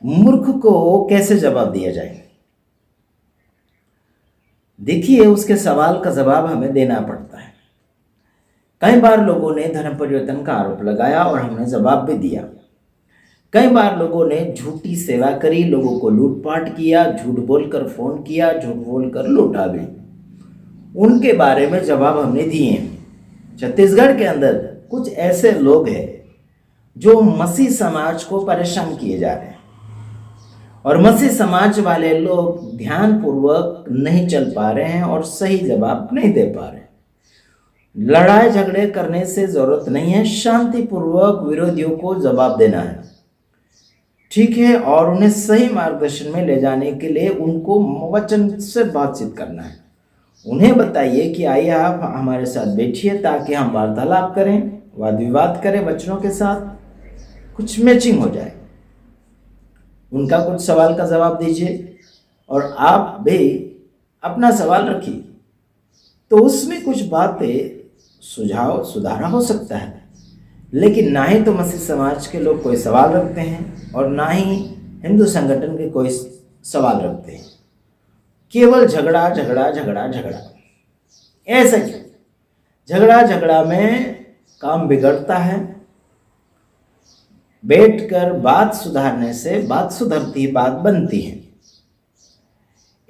मूर्ख को कैसे जवाब दिया जाए? देखिए, उसके सवाल का जवाब हमें देना पड़ता है। कई बार लोगों ने धर्म परिवर्तन का आरोप लगाया और हमने जवाब भी दिया। कई बार लोगों ने झूठी सेवा करी, लोगों को लूटपाट किया, झूठ बोलकर फोन किया, झूठ बोलकर लूटा भी। उनके बारे में जवाब हमने दिए। छत्तीसगढ़ के अंदर कुछ ऐसे लोग हैं जो मसीह समाज को परेशान किए जा रहे हैं और मसीह समाज वाले लोग ध्यानपूर्वक नहीं चल पा रहे हैं और सही जवाब नहीं दे पा रहे। लड़ाई झगड़े करने से जरूरत नहीं है, शांतिपूर्वक विरोधियों को जवाब देना है, ठीक है, और उन्हें सही मार्गदर्शन में ले जाने के लिए उनको वचन से बातचीत करना है। उन्हें बताइए कि आइए आप हमारे साथ बैठिए ताकि हम वार्तालाप करें, वाद विवाद करें, वचनों के साथ कुछ मैचिंग हो जाए। उनका कुछ सवाल का जवाब दीजिए और आप भी अपना सवाल रखिए, तो उसमें कुछ बातें सुधारा हो सकता है। लेकिन ना ही तो मसीह समाज के लोग कोई सवाल रखते हैं और ना ही हिंदू संगठन के कोई सवाल रखते हैं। केवल झगड़ा झगड़ा झगड़ा झगड़ा। ऐसा क्यों? झगड़ा झगड़ा में काम बिगड़ता है। बैठकर बात सुधारने से बात सुधरती, बात बनती है।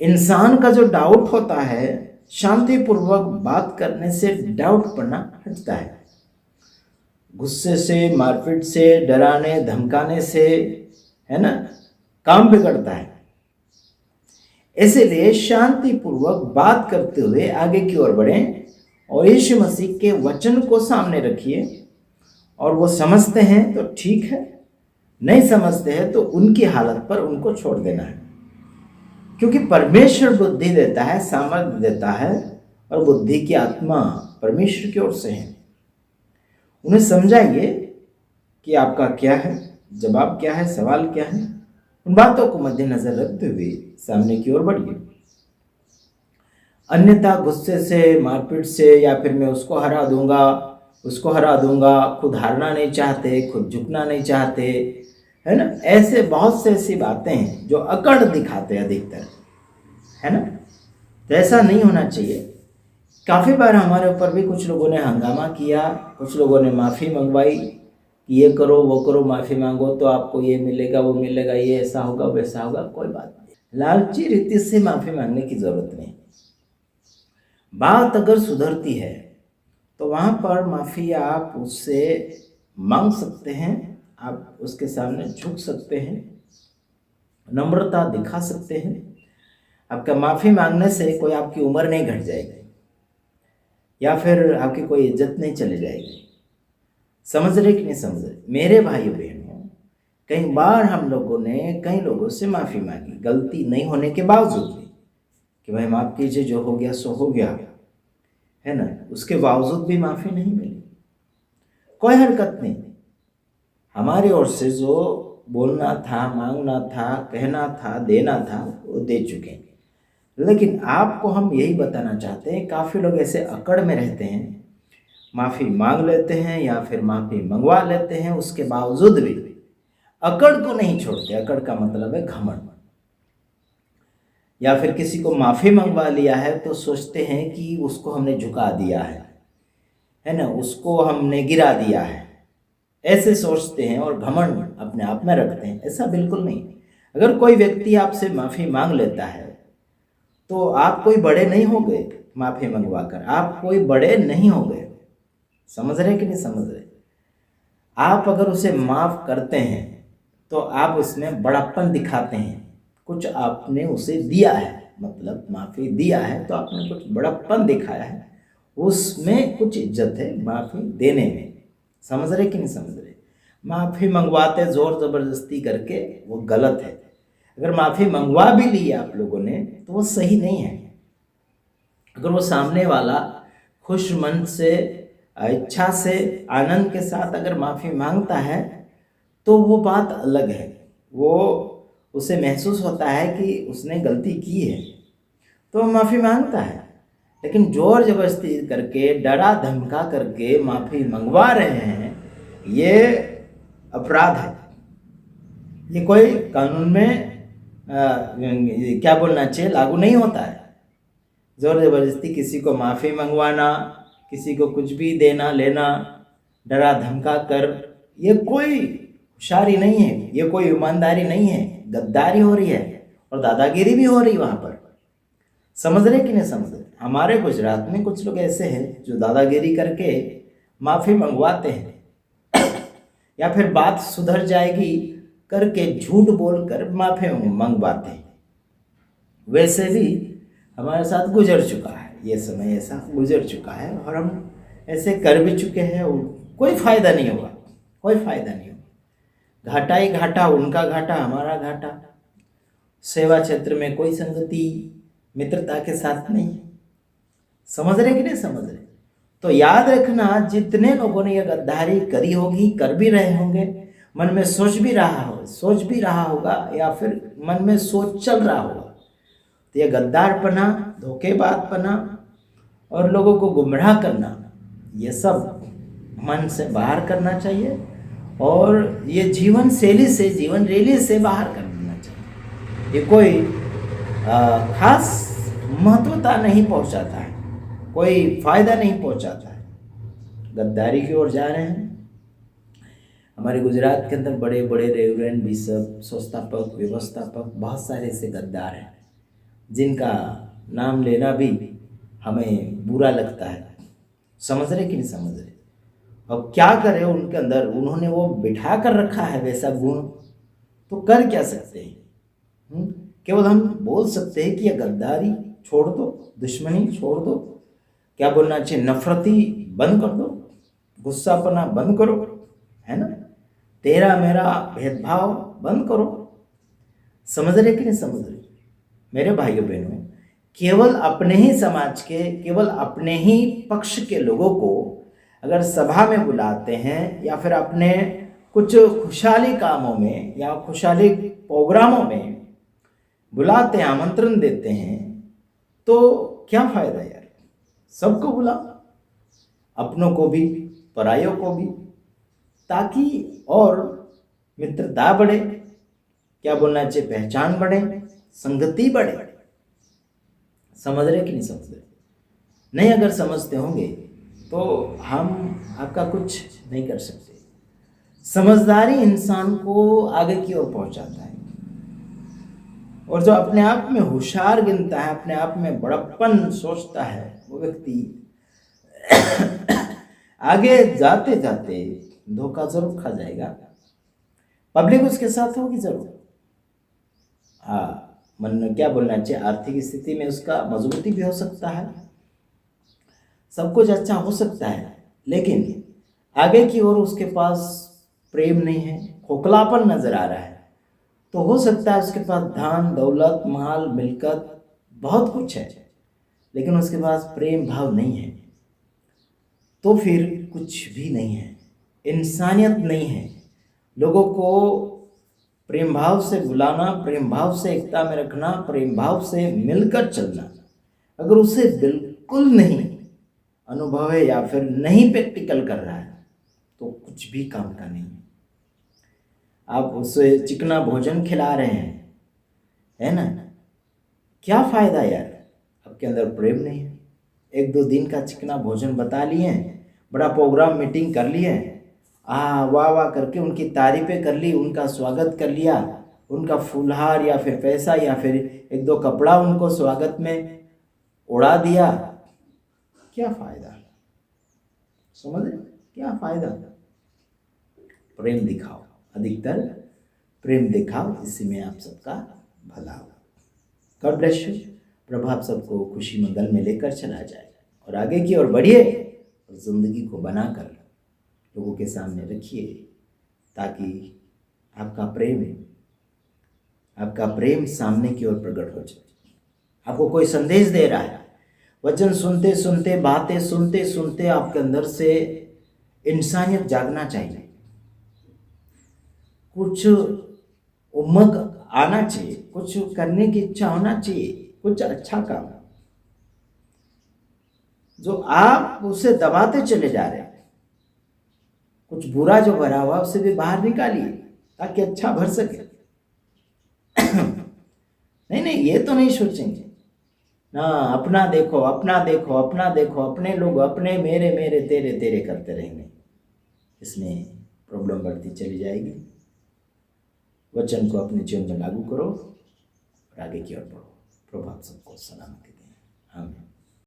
इंसान का जो डाउट होता है, शांतिपूर्वक बात करने से डाउट पड़ना हटता है। गुस्से से, मारपीट से, डराने धमकाने से, है ना, काम बिगड़ता है। इसलिए शांतिपूर्वक बात करते हुए आगे की ओर बढ़ें और यीशु मसीह के वचन को सामने रखिए। और वो समझते हैं तो ठीक है, नहीं समझते हैं तो उनकी हालत पर उनको छोड़ देना है, क्योंकि परमेश्वर बुद्धि देता है, सामर्थ्य देता है, और बुद्धि की आत्मा परमेश्वर की ओर से है। उन्हें समझाइए कि आपका क्या है, जवाब क्या है, सवाल क्या है। उन बातों को मद्देनजर रखते हुए सामने की ओर बढ़िए। अन्यथा गुस्से से, मारपीट से, या फिर मैं उसको हरा दूंगा, खुद हारना नहीं चाहते, खुद झुकना नहीं चाहते, है ना, ऐसे बहुत से ऐसी बातें हैं जो अकड़ दिखाते हैं अधिकतर, है ना। तो ऐसा नहीं होना चाहिए। काफ़ी बार हमारे ऊपर भी कुछ लोगों ने हंगामा किया, कुछ लोगों ने माफ़ी मंगवाई कि ये करो वो करो, माफ़ी मांगो तो आपको ये मिलेगा वो मिलेगा, ये ऐसा होगा वैसा होगा। कोई बात नहीं, लालची रीति से माफ़ी मांगने की ज़रूरत नहीं। बात अगर सुधरती है तो वहाँ पर माफ़ी आप उससे मांग सकते हैं, आप उसके सामने झुक सकते हैं, नम्रता दिखा सकते हैं। आपका माफ़ी मांगने से कोई आपकी उम्र नहीं घट जाएगी या फिर आपकी कोई इज्जत नहीं चली जाएगी। समझ रहे कि नहीं समझ रहे मेरे भाई बहनों? कई बार हम लोगों ने कई लोगों से माफ़ी मांगी, गलती नहीं होने के बावजूद भी, कि भाई माफ़ कीजिए, जो हो गया सो हो गया, है ना। उसके बावजूद भी माफ़ी नहीं मिली। कोई हरकत नहीं, हमारी ओर से जो बोलना था, मांगना था, कहना था, देना था, वो दे चुके हैं। लेकिन आपको हम यही बताना चाहते हैं, काफ़ी लोग ऐसे अकड़ में रहते हैं, माफ़ी मांग लेते हैं या फिर माफ़ी मंगवा लेते हैं, उसके बावजूद भी अकड़ को नहीं छोड़ते। अकड़ का मतलब है घमंड। या फिर किसी को माफ़ी मंगवा लिया है तो सोचते हैं कि उसको हमने झुका दिया है ना, उसको हमने गिरा दिया है, ऐसे सोचते हैं और घमंड अपने आप में रखते हैं। ऐसा बिल्कुल नहीं। अगर कोई व्यक्ति आपसे माफ़ी मांग लेता है तो आप कोई बड़े नहीं हो गए। माफ़ी मंगवा कर आप कोई बड़े नहीं हो गए। समझ रहे कि नहीं समझ रहे? आप अगर उसे माफ़ करते हैं तो आप उसमें बड़प्पन दिखाते हैं। कुछ आपने उसे दिया है, मतलब माफ़ी दिया है तो आपने कुछ बड़प्पन दिखाया है, उसमें कुछ इज्जत है माफ़ी देने में। समझ रहे कि नहीं समझ रहे? माफ़ी मंगवाते ज़ोर ज़बरदस्ती करके, वो गलत है। अगर माफ़ी मंगवा भी ली आप लोगों ने तो वो सही नहीं है। अगर वो सामने वाला खुश मन से, इच्छा से, आनंद के साथ अगर माफ़ी मांगता है तो वो बात अलग है। वो उसे महसूस होता है कि उसने गलती की है तो वो माफ़ी मांगता है। लेकिन जोर जबरदस्ती करके, डरा धमका करके माफ़ी मंगवा रहे हैं, ये अपराध है। ये कोई कानून में क्या बोलना चाहिए, लागू नहीं होता है। जोर जबरदस्ती किसी को माफ़ी मंगवाना, किसी को कुछ भी देना लेना, डरा धमका कर, ये कोई होशियारी नहीं है, ये कोई ईमानदारी नहीं है। गद्दारी हो रही है और दादागिरी भी हो रही वहाँ पर। समझ रहे कि नहीं समझ रहे? हमारे गुजरात में कुछ लोग ऐसे हैं जो दादागिरी करके माफ़ी मंगवाते हैं या फिर बात सुधर जाएगी करके झूठ बोलकर माफ़ी मंगवाते हैं। वैसे भी हमारे साथ गुजर चुका है, ये समय ऐसा गुजर चुका है और हम ऐसे कर भी चुके हैं। कोई फ़ायदा नहीं होगा, कोई फ़ायदा नहीं होगा। घाटा ही घाटा, उनका घाटा हमारा घाटा। सेवा क्षेत्र में कोई संगति मित्रता के साथ नहीं। समझ रहे कि नहीं समझ रहे? तो याद रखना, जितने लोगों ने यह गद्दारी करी होगी, कर भी रहे होंगे, मन में सोच भी रहा होगा या फिर मन में सोच चल रहा होगा, तो यह गद्दारपना, धोखेबाजपना और लोगों को गुमराह करना, ये सब मन से बाहर करना चाहिए और ये जीवन शैली से, जीवन रैली से बाहर कर देना चाहिए। ये कोई खास महत्वता नहीं पहुंचाता है, कोई फायदा नहीं पहुंचाता है। गद्दारी की ओर जा रहे हैं। हमारे गुजरात के अंदर बड़े बड़े रेवरेंड, बिशप, संस्थापक, व्यवस्थापक, बहुत सारे ऐसे गद्दार हैं जिनका नाम लेना भी हमें बुरा लगता है। समझ रहे कि नहीं समझ रहे? अब क्या करें, उनके अंदर उन्होंने वो बिठा कर रखा है वैसा गुण, तो कर क्या सकते हैं? केवल हम बोल सकते हैं कि यह गद्दारी छोड़ दो, दुश्मनी छोड़ दो, क्या बोलना चाहिए, नफरती बंद कर दो, गुस्सापना बंद करो, है ना, तेरा मेरा भेदभाव बंद करो। समझ रहे कि नहीं समझ रहे? मेरे भाइयों बहनों, केवल अपने ही समाज के, केवल अपने ही पक्ष के लोगों को अगर सभा में बुलाते हैं या फिर अपने कुछ खुशहाली कामों में या खुशहाली प्रोग्रामों में बुलाते हैं, आमंत्रण देते हैं, तो क्या फ़ायदा यार? सबको बुलाओ, अपनों को भी परायों को भी, ताकि और मित्रता बढ़े, क्या बोलना चाहिए, पहचान बढ़े, संगति बढ़े। समझ रहे कि नहीं समझ रहे? नहीं अगर समझते होंगे तो हम आपका कुछ नहीं कर सकते। समझदारी इंसान को आगे की ओर पहुंचाता है और जो अपने आप में होशियार गिनता है, अपने आप में बड़प्पन सोचता है, वो व्यक्ति आगे जाते जाते धोखा जरूर खा जाएगा। पब्लिक उसके साथ होगी जरूर। मन क्या बोलना चाहिए, आर्थिक स्थिति में उसका मजबूती भी हो सकता है, सब कुछ अच्छा हो सकता है, लेकिन आगे की ओर उसके पास प्रेम नहीं है, खोखलापन नजर आ रहा है। तो हो सकता है उसके पास धन दौलत माल मिलकत बहुत कुछ है, लेकिन उसके पास प्रेम भाव नहीं है, तो फिर कुछ भी नहीं है, इंसानियत नहीं है। लोगों को प्रेम भाव से बुलाना, प्रेम भाव से एकता में रखना, प्रेम भाव से मिलकर चलना, अगर उसे बिल्कुल नहीं अनुभव है या फिर नहीं प्रैक्टिकल कर रहा है, तो कुछ भी काम का नहीं है। आप उसे चिकना भोजन खिला रहे हैं, है ना, क्या फ़ायदा यार? आपके अंदर प्रेम नहीं है। 1-2 दिन का चिकना भोजन बता लिए, बड़ा प्रोग्राम मीटिंग कर लिए, वाह वाह करके उनकी तारीफ़ें कर ली, उनका स्वागत कर लिया, उनका फूलहार या फिर पैसा या फिर 1-2 कपड़ा उनको स्वागत में उड़ा दिया, क्या फ़ायदा? समझ रहे? क्या फ़ायदा? प्रेम दिखाओ, अधिकतर प्रेम दिखाओ, इसी में आप सबका भला हो। God bless you. प्रभु आप सबको खुशी मंगल में लेकर चला जाए और आगे की ओर बढ़िए और ज़िंदगी को बनाकर लोगों के सामने रखिए, ताकि आपका प्रेम सामने की ओर प्रकट हो जाए। आपको कोई संदेश दे रहा है, वचन सुनते सुनते, बातें सुनते सुनते आपके अंदर से इंसानियत जागना चाहिए, कुछ उमंग आना चाहिए, कुछ करने की इच्छा होना चाहिए, कुछ अच्छा काम। जो आप उसे दबाते चले जा रहे हैं, कुछ बुरा जो भरा हुआ उसे भी बाहर निकालिए ताकि अच्छा भर सके। नहीं नहीं, ये तो नहीं सोचेंगे ना, अपना देखो अपना देखो अपना देखो, अपने लोग अपने, मेरे मेरे तेरे तेरे करते रहेंगे, इसमें प्रॉब्लम बढ़ती चली जाएगी। वचन को अपने जीवन में लागू करो और आगे की ओर बढ़ो। प्रभु आप सबको सलामती दें। आमीन।